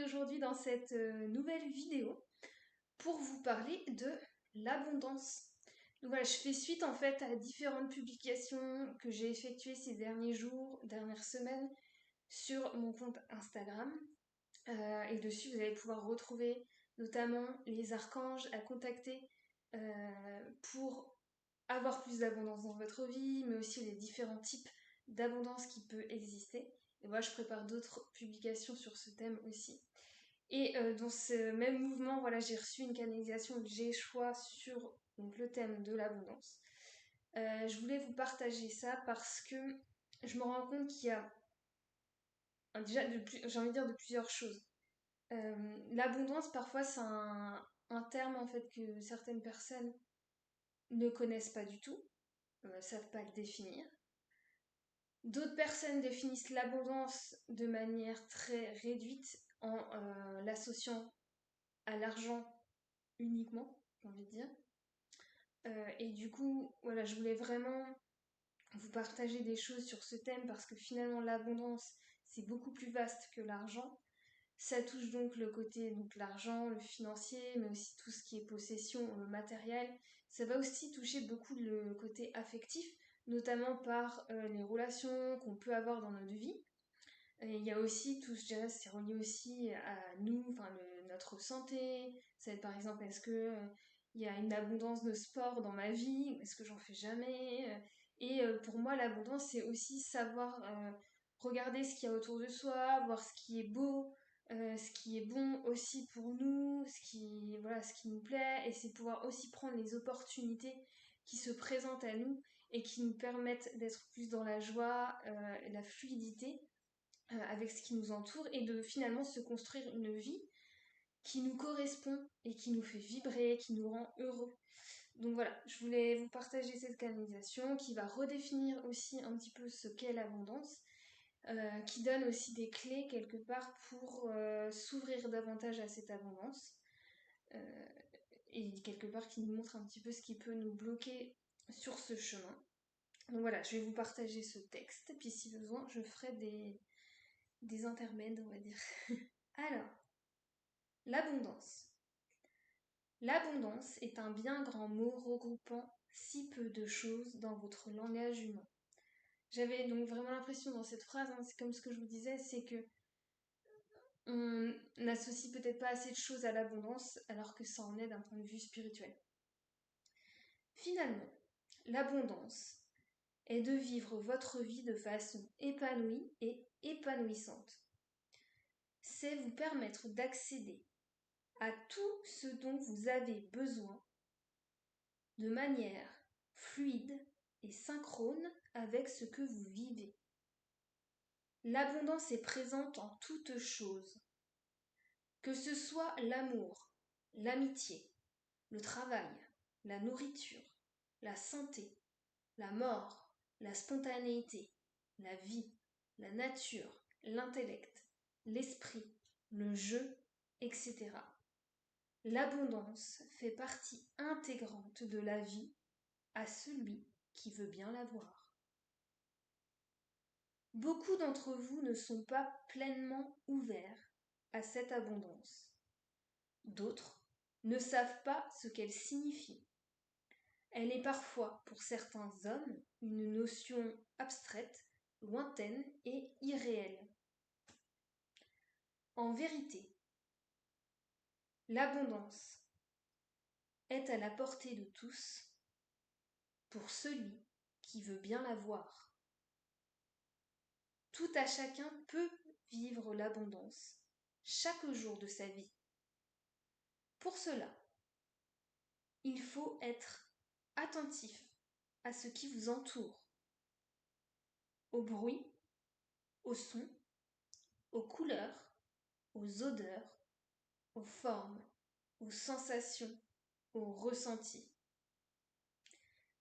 retrouver aujourd'hui dans cette nouvelle vidéo pour vous parler de l'abondance. Donc voilà, je fais suite en fait à différentes publications que j'ai effectuées ces derniers jours, dernières semaines sur mon compte Instagram. Et dessus, vous allez pouvoir retrouver notamment les archanges à contacter pour avoir plus d'abondance dans votre vie, mais aussi les différents types d'abondance qui peut exister. Et moi, je prépare d'autres publications sur ce thème aussi. Et dans ce même mouvement, voilà, j'ai reçu une canalisation de G-Choix sur donc, le thème de l'abondance. Je voulais vous partager ça parce que je me rends compte qu'il y a déjà, j'ai envie de dire, de plusieurs choses. L'abondance, parfois, c'est un terme en fait que certaines personnes ne connaissent pas du tout, savent pas le définir. D'autres personnes définissent l'abondance de manière très réduite en l'associant à l'argent uniquement, j'ai envie de dire. Et du coup, voilà, je voulais vraiment vous partager des choses sur ce thème parce que finalement l'abondance, c'est beaucoup plus vaste que l'argent. Ça touche donc le côté, donc l'argent, le financier, mais aussi tout ce qui est possession, le matériel. Ça va aussi toucher beaucoup le côté affectif, notamment par les relations qu'on peut avoir dans notre vie. Et il y a aussi tout, je dirais, c'est relié aussi à nous, enfin notre santé. Ça va être par exemple, est-ce que il y a une abondance de sport dans ma vie, ou est-ce que j'en fais jamais? Et pour moi, l'abondance, c'est aussi savoir regarder ce qu'il y a autour de soi, voir ce qui est beau, ce qui est bon aussi pour nous, voilà, ce qui nous plaît, et c'est pouvoir aussi prendre les opportunités qui se présentent à nous et qui nous permettent d'être plus dans la joie, la fluidité avec ce qui nous entoure et de finalement se construire une vie qui nous correspond et qui nous fait vibrer, qui nous rend heureux. Donc voilà, je voulais vous partager cette canalisation qui va redéfinir aussi un petit peu ce qu'est l'abondance, qui donne aussi des clés quelque part pour s'ouvrir davantage à cette abondance euh, et quelque part qui nous montre un petit peu ce qui peut nous bloquer sur ce chemin. Donc voilà, je vais vous partager ce texte, puis si besoin, je ferai des intermèdes, on va dire. Alors, l'abondance. L'abondance est un bien grand mot regroupant si peu de choses dans votre langage humain. J'avais donc vraiment l'impression dans cette phrase, c'est comme ce que je vous disais, c'est que on n'associe peut-être pas assez de choses à l'abondance alors que ça en est d'un point de vue spirituel. Finalement, l'abondance est de vivre votre vie de façon épanouie et épanouissante. C'est vous permettre d'accéder à tout ce dont vous avez besoin de manière fluide et synchrone avec ce que vous vivez. L'abondance est présente en toutes choses, que ce soit l'amour, l'amitié, le travail, la nourriture, la santé, la mort, la spontanéité, la vie, la nature, l'intellect, l'esprit, le jeu, etc. L'abondance fait partie intégrante de la vie à celui qui veut bien l'avoir. Beaucoup d'entre vous ne sont pas pleinement ouverts à cette abondance. D'autres ne savent pas ce qu'elle signifie. Elle est parfois, pour certains hommes, une notion abstraite, lointaine et irréelle. En vérité, l'abondance est à la portée de tous pour celui qui veut bien la voir. Tout à chacun peut vivre l'abondance chaque jour de sa vie. Pour cela, il faut être attentif à ce qui vous entoure, au bruit, au son, aux couleurs, aux odeurs, aux formes, aux sensations, aux ressentis.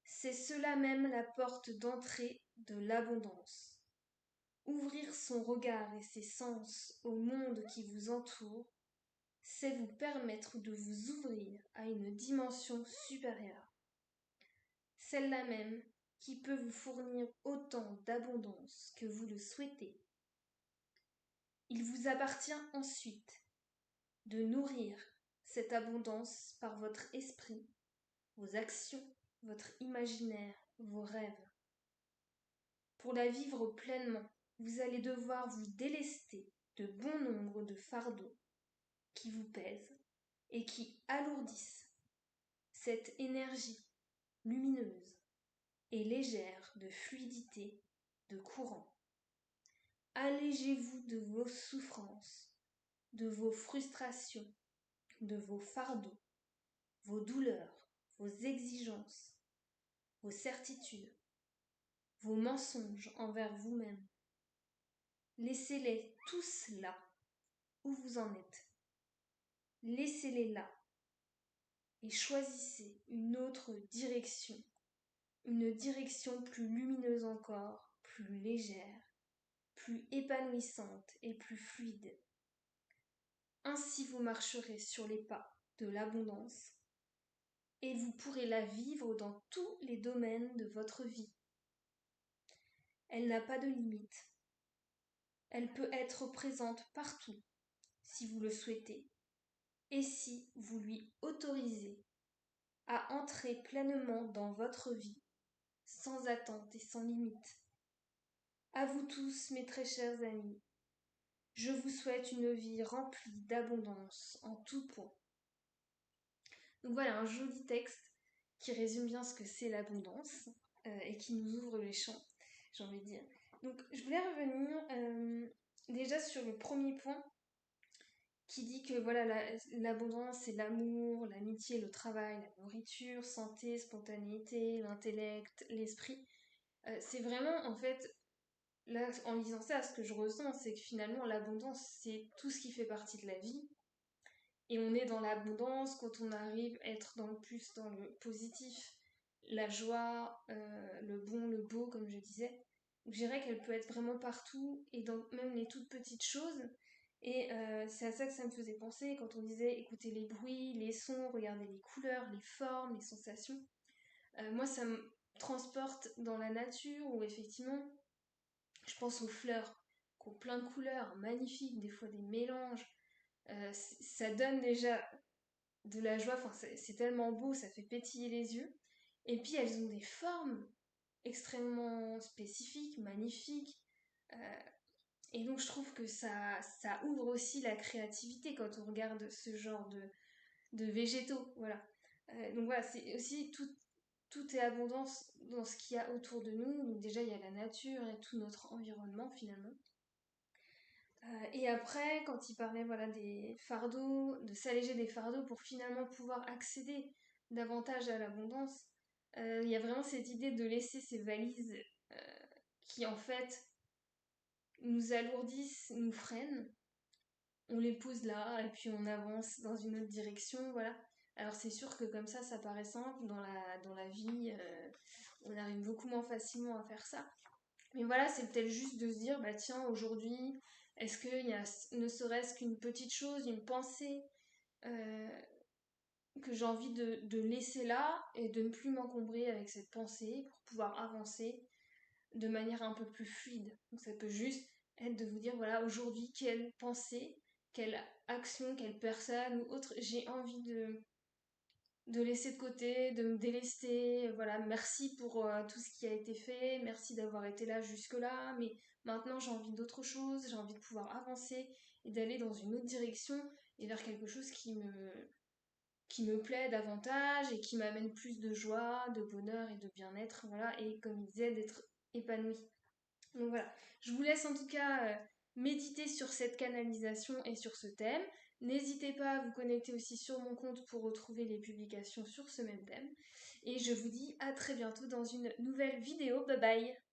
C'est cela même la porte d'entrée de l'abondance. Ouvrir son regard et ses sens au monde qui vous entoure, c'est vous permettre de vous ouvrir à une dimension supérieure. Celle-là même qui peut vous fournir autant d'abondance que vous le souhaitez. Il vous appartient ensuite de nourrir cette abondance par votre esprit, vos actions, votre imaginaire, vos rêves. Pour la vivre pleinement, vous allez devoir vous délester de bon nombre de fardeaux qui vous pèsent et qui alourdissent cette énergie lumineuse et légère de fluidité, de courant. Allégez-vous de vos souffrances, de vos frustrations, de vos fardeaux, vos douleurs, vos exigences, vos certitudes, vos mensonges envers vous-même. Laissez-les tous là où vous en êtes. Laissez-les là et choisissez une autre direction, une direction plus lumineuse encore, plus légère, plus épanouissante et plus fluide. Ainsi vous marcherez sur les pas de l'abondance et vous pourrez la vivre dans tous les domaines de votre vie. Elle n'a pas de limite. Elle peut être présente partout, si vous le souhaitez, et si vous lui autorisez à entrer pleinement dans votre vie, sans attente et sans limite. À vous tous, mes très chers amis, je vous souhaite une vie remplie d'abondance en tout point. Donc voilà, un joli texte qui résume bien ce que c'est l'abondance et qui nous ouvre les champs, j'ai envie de dire. Donc je voulais revenir déjà sur le premier point qui dit que voilà, l'abondance c'est l'amour, l'amitié, le travail, la nourriture, santé, spontanéité, l'intellect, l'esprit. C'est vraiment en fait, là en lisant ça, ce que je ressens, c'est que finalement l'abondance c'est tout ce qui fait partie de la vie. Et on est dans l'abondance quand on arrive à être dans le plus dans le positif, la joie, le bon, le beau, comme je disais. Donc, je dirais qu'elle peut être vraiment partout et dans même les toutes petites choses. Et c'est à ça que ça me faisait penser quand on disait écouter les bruits, les sons, regarder les couleurs, les formes, les sensations. Moi, ça me transporte dans la nature où effectivement, je pense aux fleurs qui ont plein de couleurs magnifiques, des fois des mélanges. Ça donne déjà de la joie, enfin c'est tellement beau, ça fait pétiller les yeux. Et puis elles ont des formes extrêmement spécifiques, magnifiques. Euh, et donc je trouve que ça ouvre aussi la créativité quand on regarde ce genre de végétaux. Voilà. Donc voilà, c'est aussi tout est abondance dans ce qu'il y a autour de nous. Donc déjà il y a la nature et tout notre environnement finalement. Et après, quand il parlait voilà, des fardeaux, de s'alléger des fardeaux pour finalement pouvoir accéder davantage à l'abondance, il y a vraiment cette idée de laisser ces valises euh, qui en fait nous alourdissent, nous freinent. On les pose là et puis on avance dans une autre direction, voilà. Alors c'est sûr que comme ça paraît simple dans la vie, on arrive beaucoup moins facilement à faire ça. Mais voilà, c'est peut-être juste de se dire, bah tiens, aujourd'hui, est-ce qu'il y a ne serait-ce qu'une petite chose, une pensée euh, que j'ai envie de laisser là et de ne plus m'encombrer avec cette pensée pour pouvoir avancer de manière un peu plus fluide. Donc ça peut juste être de vous dire, voilà, aujourd'hui, quelle pensée, quelle action, quelle personne ou autre j'ai envie de laisser de côté, de me délester. Voilà, merci pour tout ce qui a été fait, merci d'avoir été là jusque-là, mais maintenant j'ai envie d'autre chose, j'ai envie de pouvoir avancer et d'aller dans une autre direction et vers quelque chose qui me plaît davantage et qui m'amène plus de joie, de bonheur et de bien-être, voilà, et comme il disait, d'être épanoui. Donc voilà, je vous laisse en tout cas méditer sur cette canalisation et sur ce thème. N'hésitez pas à vous connecter aussi sur mon compte pour retrouver les publications sur ce même thème. Et je vous dis à très bientôt dans une nouvelle vidéo. Bye bye!